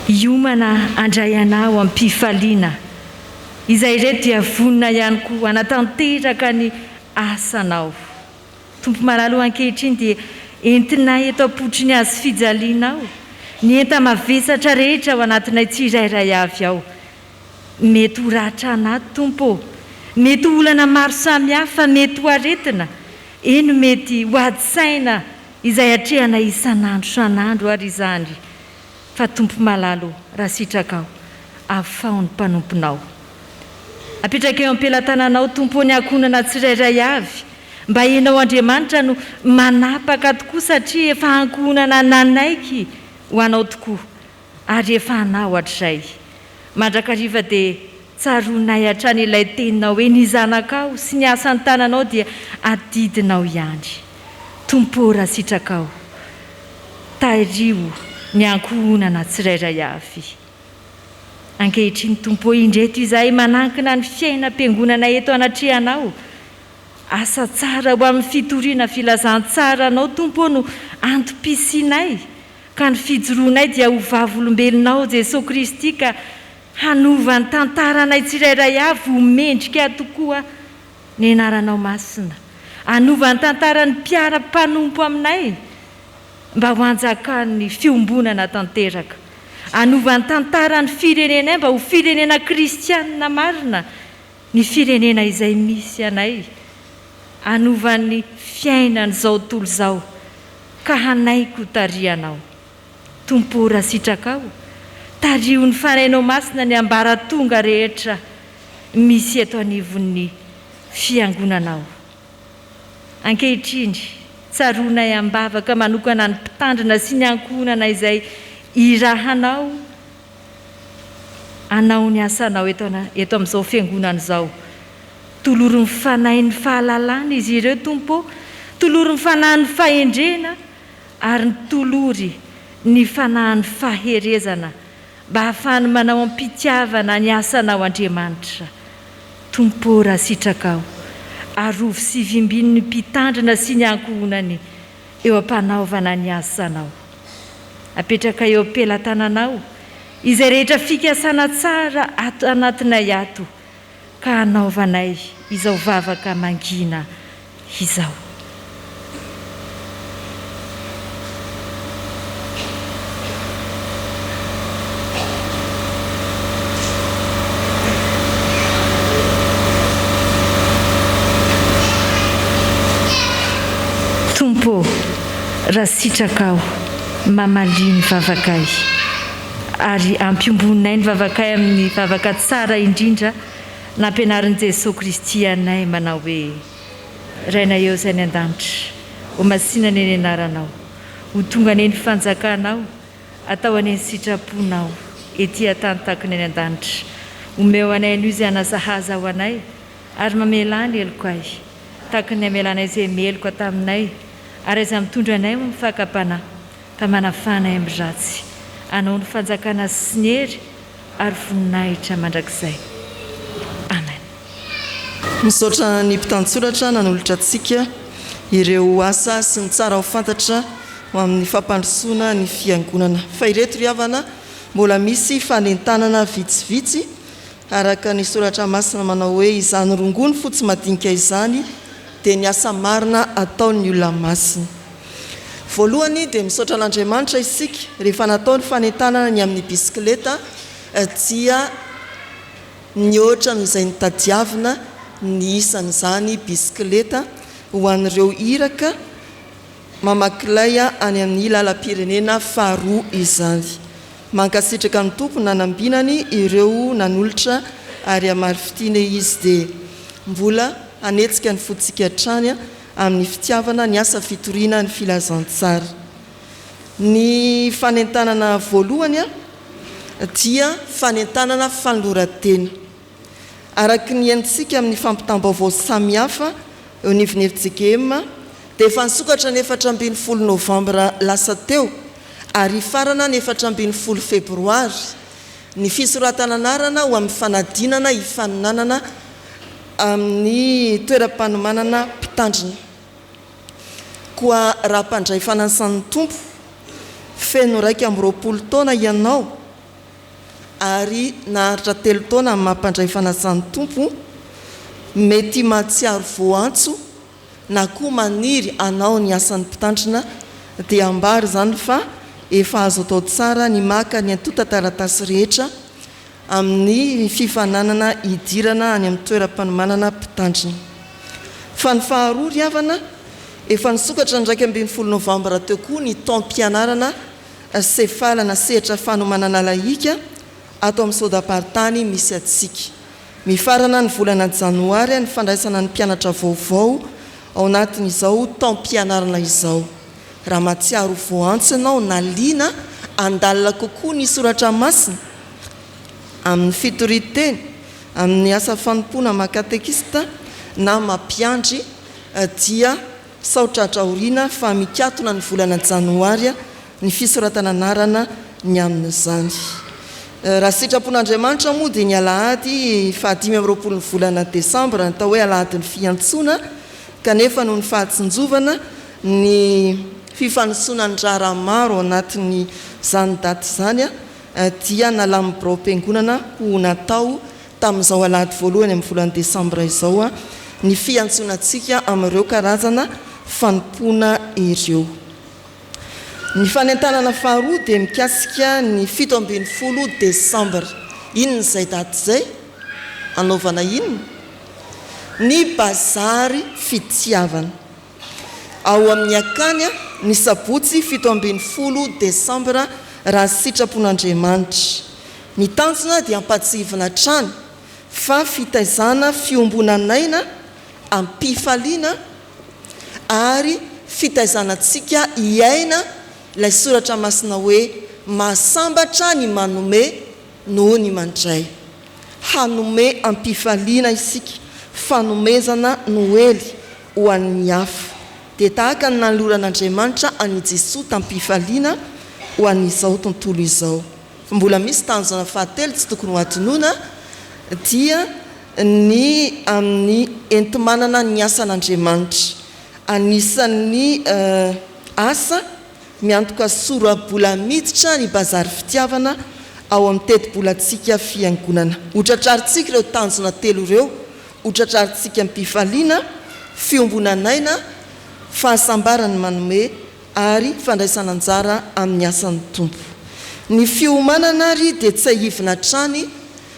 hiomana andray anao am-pifaliana. Izay reto dia vonina ihany koa anatanteraka ny asanao. Tompo malalo ankehitriny dia entinay eto am-potry ny hazo fijalianao, ny enta mavesatra rehetra ao anatinay tsirairay avy ao. Mety ho ratra anaty Tompo, mety ho olana maro samihafa, mety ho aretina, eno mety ho adi-saina izay atrehana isan'andro san'andro ary izany. Fa Tompo malalo, raha sitrakao, afaony mpanomponao. Apetraka eo am-pelatananao Tompo ny ankonana tsirairay avy, mba enao Andriamanitra no manapaka tokoa satria efa ankonana nanaiky ho anao tokoa, ary efa anao hatrizay. Mandrakariva dia tsaronay hatrany ilay teninao hoe ny zanakao sy ny asan'ny tananao dia adidinao ihany. tompo raha sitrakao tario ny ankohonana tsirairay avy ankehitriny tompo indreto izahay manankina ny fiainam-piangonana eto anatrehanao asa tsara ho amin'ny fitoriana filazantsara anao tompo no antom-pisinay ka ny fijoroanay dia ho vavolombelonao Jesosy Kristy ka hanovany tantaranay tsirairay avy ho mendrika tokoa ny anaranao masina hanovany tantarany mpiara-panompo aminay mba ho anjakany fiombonana tanteraka hanovany tantarany firenenay mba ho firenena kristianina marina ny firenena izay misy anay hanovany fiainany zao tontolo zao ka hanaiko tarianao tompo raha sitrakao tario ny fanainao masina ny ambara tonga rehetra misy eto anivon'ny fiangonanao ankehitriny tsaronay ambavaka manokana ny mpitandrina sy ny ankohonana izay irahanao anao ny asanao eto amin'izao fiangonana izao toloro ny fanahy ny fahalalana izy ireo tompo toloro ny fanahy ny fahendrena ary ny tolory ny fanahy ny faherezana mba hahafahany manao ampitiavana ny asanao Andriamanitra tompo raha sitrakao arovy sy vimbiny ny mpitandrina sy ny ankohonany eo ampanaovana ny asanao apetraka eo am-pelatananao izay rehetra fikasana tsara ato anatinay ato ka hanaovanay izao vavaka mangina izao tompo raha sitrakao mamali ny vavakay ary ampiombonay ny vavakay amin'ny vavaka tsara indrindra nampianarin'i Jesosy Kristy anay manao hoe rainay eo izay ny an-danitra ho masinany eny anaranao ho tonga any ny fanjakanao atao any ny sitraponao ety atany-takony any an-danitra omeo anay no izy anasahaza ho anay ary mamela ny eloko ay tahaka ny amelanay izay meloko taminay ary izy mitondra anay ho mifakapana ka manafanay amin'ny ratsy anao ny fanjakana sy ny hery ary voninahitra mandrakizay amen. Misaotra ny mpitantsoratra nanolotra antsika ireo asa sy ny tsara ho fantatra ho amin'ny fampandrosoana ny fiangonana fa ireto ry havana mbola misy fanentanana vitsivitsy araka ny soratra masina manao hoe izany rongony fotsy madinika izany dia ny asa marina ataon'ny olona masina. Voalohany dia misaotra l'Andriamanitra isika rehefa natao ny fanentanana ny amin'ny bisikileta dia niohatra n'izay nitadiavina ny isan'izany bisikileta ho an'ireo iraka mamakilay any amin'ny lalam-pirenena faharoa izany. Mankasitraka ny tompo nanambinany ireo nanolotra ary amarifitiany izy dia mbola anetsika ny fotsika hatrany amin'ny fitiavana ny asa fitoriana ny filazantsara. Ny fanentanana voalohany dia fanentanana fanoloran-tena. Araka ny haintsika amin'ny fampitam-baovao samihafa eo anivon'ny FJKM dia efa nisokatra ny 14 Novambra lasa teo ary farana ny 14 Febroary ny fisoratananarana ho amin'ny fanadinana hifaninanana amin'ny toeram-panomanana mpitandrina. Koa raha mpandray fanasan'ny tompo feno 220 taona ianao ary naharitra 3 taona amin'ny mampandray fanasan'ny tompo mety mahatsiaro voantso na koa maniry anao ny asan'ny mpitandrina dia ambary zany fa efa azo atao tsara ny maka ny antota taratasy rehetra amin'ny fifananana idirana any amin'ny toeram-panomanana mpitandrina. Fa ny faharoa ry havana efa nisokatra ny 12 Novambra teo koa ny taom-pianarana sefalana sehatra fanomanana laika ato amin'ny sodapartany misy atsika. Mifarana ny volana janoary ny fandraisana ny mpianatra vaovao ao anatin'izao taom-pianarana izao. Raha matsiaro voantso ianao na liana andalina kokoa ny soratra masina amin'ny fitoriteny amin'ny asa fanompoana makatekista na mampiandry dia saotratra aoriana fa mikatona ny volana janoarya ny fisoratananarana ny amin'izany raha sitrapon'andriamanitra moa dia ny alahady fahadimy amin'ny roapolo ny volana desambra natao hoe alahadin'ny fiantsoana kanefa noho ny fahatsinjovana ny fifanosonany rara maro ao anatin'ny zany daty zany dia nalamibro-piangonana ho natao tamin'izao alahady voalohany amin'ny volana desambra izao ny fiantsonantsika amin'ireo karazana fanompoana ireo ny fanentanana faharoa dia mikasika ny 17 desambra inona izay daty zay anaovana inona ny bazary fitiavana ao amin'ny akany ny sabotsy 17 desambra raha sitrapon'andriamanitra ny tanjona dia ampatsivina trany fa fitaizana fiombonanaina ampifaliana ary fitaizanantsika iaina ilay soratra masina hoe mahasambatra ny manome noho ny mandray hanome ampifaliana isika fanomezana noely ho an'ny hafa dia tahaka ny nanoloran'andriamanitra any Jesoa tampifaliana ho an'izao tontolo izao mbola misy tanjona fahatelo tsy tokony ho adinoina dia ny amin'ny entimanana ny asan'andriamanitra anisan'ny asa miantoka soroabola miditra ny bazary fitiavana ao amin'ny teti-bolantsika fiangonana hotratrarintsika ireo tanjona telo ireo hotratrarintsika mpifaliana fiombonanaina fahasambarany manome ary fandraisana anjara amin'ny asan'ny tompo ny fiomanana ary dia tsy ahivina trany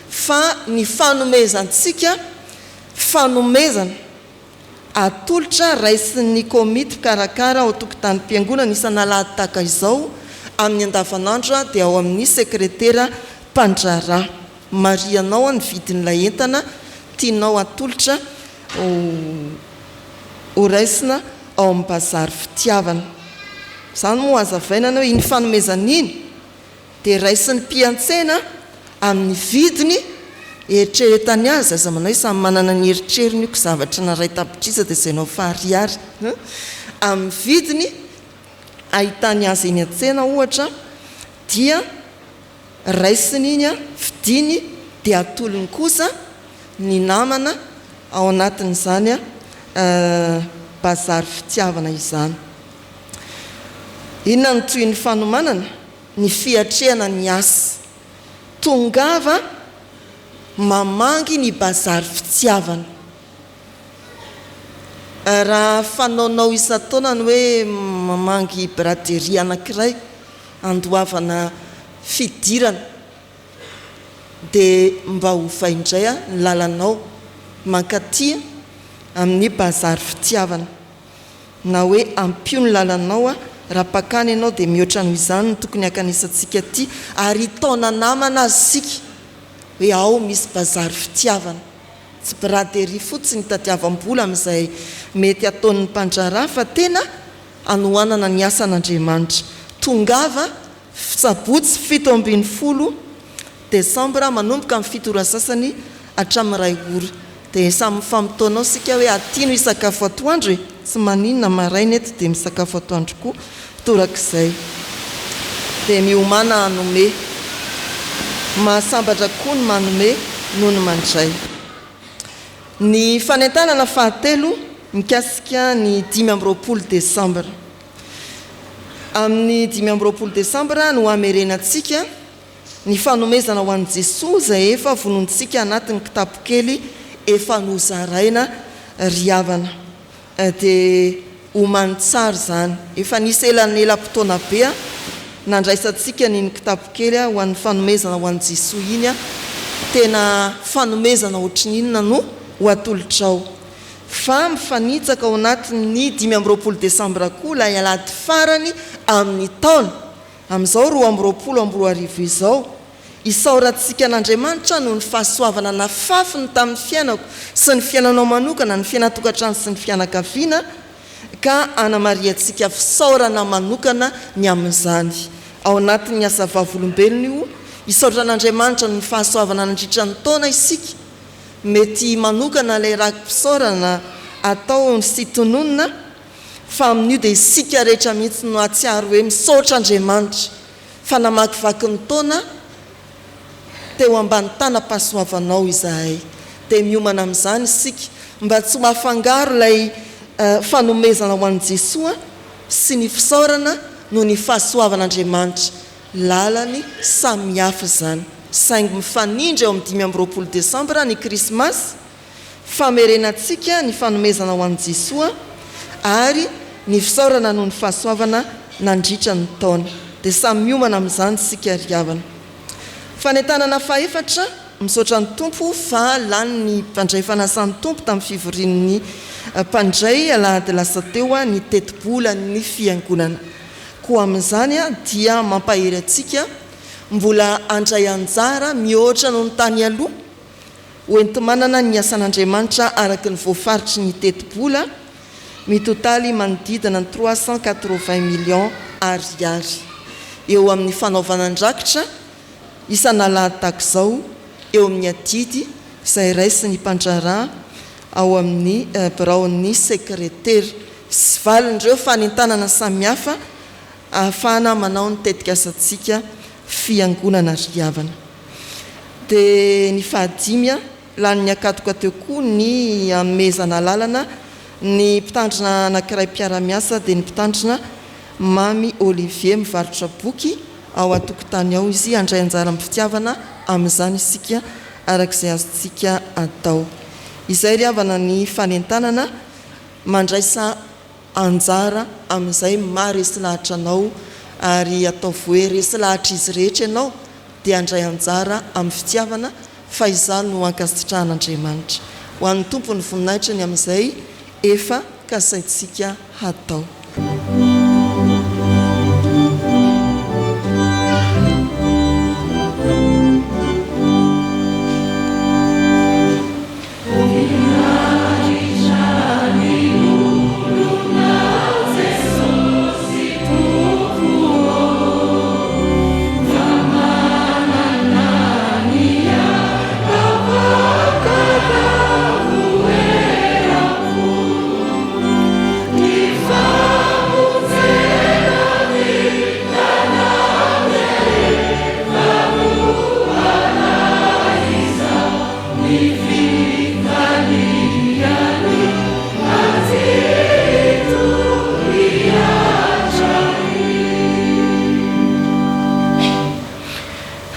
fa ny fanomezantsika fanomezana atolotra raisin'ny komity karakara ao tokotany-piangonana isan'alahady tahaka izao amin'ny andavanandro dia ao amin'ny sekretera mpandrara marianao ny vidin'ilay entana tianao atolotra ho raisina ao amin'ny bazary fitiavana izany moa azavainana hoe iny fanomezan'iny dia raisin'ny mpiantsena amin'ny vidiny eritreretany azy aza manao hoe samy manana ny eritreriny io zavatra naray tapitrisa dia izay nao fahariary amin'ny vidiny ahitany azy eny an-tsena ohatra dia raisiny iny vidiny dia atolony kosa ny namana ao anatin'izany bazary fitiavana izany inona ny toy ny fanomanana ny fiatrehana ny asa tongava mamangy ny bazary fitiavana raha fanaonao isan-taona ny hoe mamangy braderie anankiray andoavana fidirana dia mba ho vaindray ny lalanao mankatia amin'ny bazary fitiavana na hoe ampio ny lalanao raha pakany ianao dia mihoatra noho izany ny tokony akanisantsika ty ary taona namana azy sika hoe ao misy bazary fitiavana tsy braderie fotsiny tadiavam-bola amin'izay mety ataon'ny mpandrara fa tena anohanana ny asan'andriamanitra tongava sabotsy 17 desambra manomboka amin'ny 7 sasany hatramin'ny 2 ora dia samy famitaonao sika hoe atino isakafo atoandro tsy maninona maraina eto dia misakafo atoandro koa torak'izay dia miomana hanome mahasambatra koa ny manome noho ny mandray ny fanentanana fahatelo mikasika ny 20 desambra amin'ny 20 desambra no hamerenantsika ny fanomezana ho an'i Jesoa izay efa vonontsika anatin'ny kitapo kely efa nozaraina riavana dia homany tsara zany efa nisy elan'ny elam-potoana be nandraisantsika ny kitapo kely ho an'ny fanomezana ho an'i Jesoa iny tena fanomezana ohatrin'ny inona no ho atolotrao fa mifanitsaka ao anatin'ny 20 desambra koa ilay alahady farany amin'ny taona amin'izao 2020 izao isaorantsika an'Andriamanitra no ny fahasoavana nafafiny tamin'ny fiainako sy ny fiainanao manokana ny fiainatokantrano sy ny fianakaviana ka anamariantsika fisaorana manokana ny amin'izany ao anatin'ny asa vavolombelona io isaoratra an'Andriamanitra no ny fahasoavana nandritra ny taona isika mety manokana ilay rakim-pisaorana atao ny sitononina fa amin'io dia isika rehetra mihitsy no atsiaro hoe misaotra Andriamanitra fa namakivaky ny taona teo ambany tanam-pahasoavanao izahay dia miomana amin'izany isika mba tsy mahafangaro ilay fanomezana ho an'i Jesosy sy ny fisaorana no ny fahasoavan'Andriamanitra lalany samihafa izany saingy mifanindry eo amin'ny 5 Desambra ny Krismasy famerenantsika ny fanomezana ho an'i Jesosy ary ny fisaorana no ny fahasoavana nandritra ny taona dia samy miomana amin'izany sika riavana. Fanentanana faefatra misaotra ny tompo fa lany ny mpandray fanasan'ny tompo tamin'ny fivorian'ny mpandray alahady lasa teo ny tetibola ny fiangonana. Koa amin'izany dia mampahery antsika mbola andray anjara mihoatra no ny tany aloha hoentimanana ny asan'Andriamanitra araky ny voafaritry ny tetibola mitotaly manodidina ny 380 millions ariary eo amin'ny fanaovana andrakitra isan'alahady tahak'izao eo amin'ny adidy izay raisy ny mpandrara ao amin'ny biraon'ny sekretera sy valindreo fanentanana samihafa ahafahana manao ny tetikasantsika fiangonana riavana. Dia ny fahadimya lany akatoka teo koa ny amezana lalana ny mpitandrina anankiray mpiara-miasa dia ny mpitandrina Mamy Olivier mivarotra boky ao atokotany ao izy andray anjara amin'ny fitiavana amin'izany isika arak'izay azontsika atao. Izay riavana ny fanentanana mandraisa anjara amin'izay maharesy lahatra anao ary atao voe resy lahatra izy rehetra ianao dia andray anjara amin'ny fitiavana fa izany no ankasitrahan'Andriamanitra. Ho an'ny tompo ny voninahitra ny amin'izay efa kasaitsika hatao.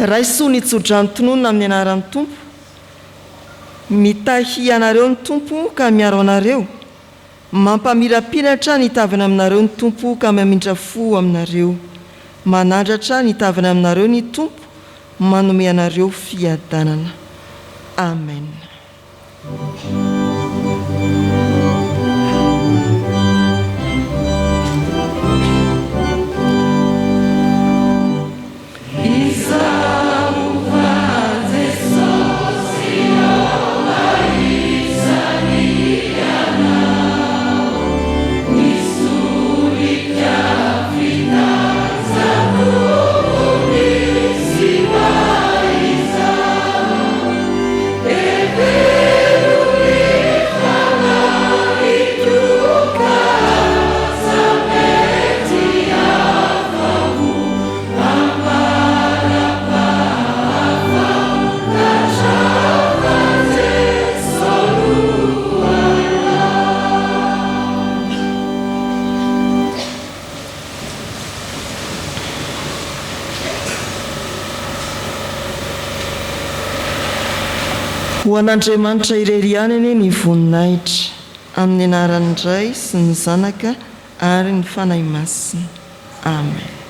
Raisoa ny tsodrany tononona amin'ny anaran'ny tompo mitahy anareo ny tompo ka miaro anareo mampamirapiratra ny tavana aminareo ny tompo ka mamindra fo aminareo manandratra ny tavana aminareo ny tompo manome anareo fiadanana. Amen. Ho an'Andriamanitra irery ihany ny voninahitra amin'ny anaran'ny Ray sy ny Zanaka ary ny fanahy masina. Amen.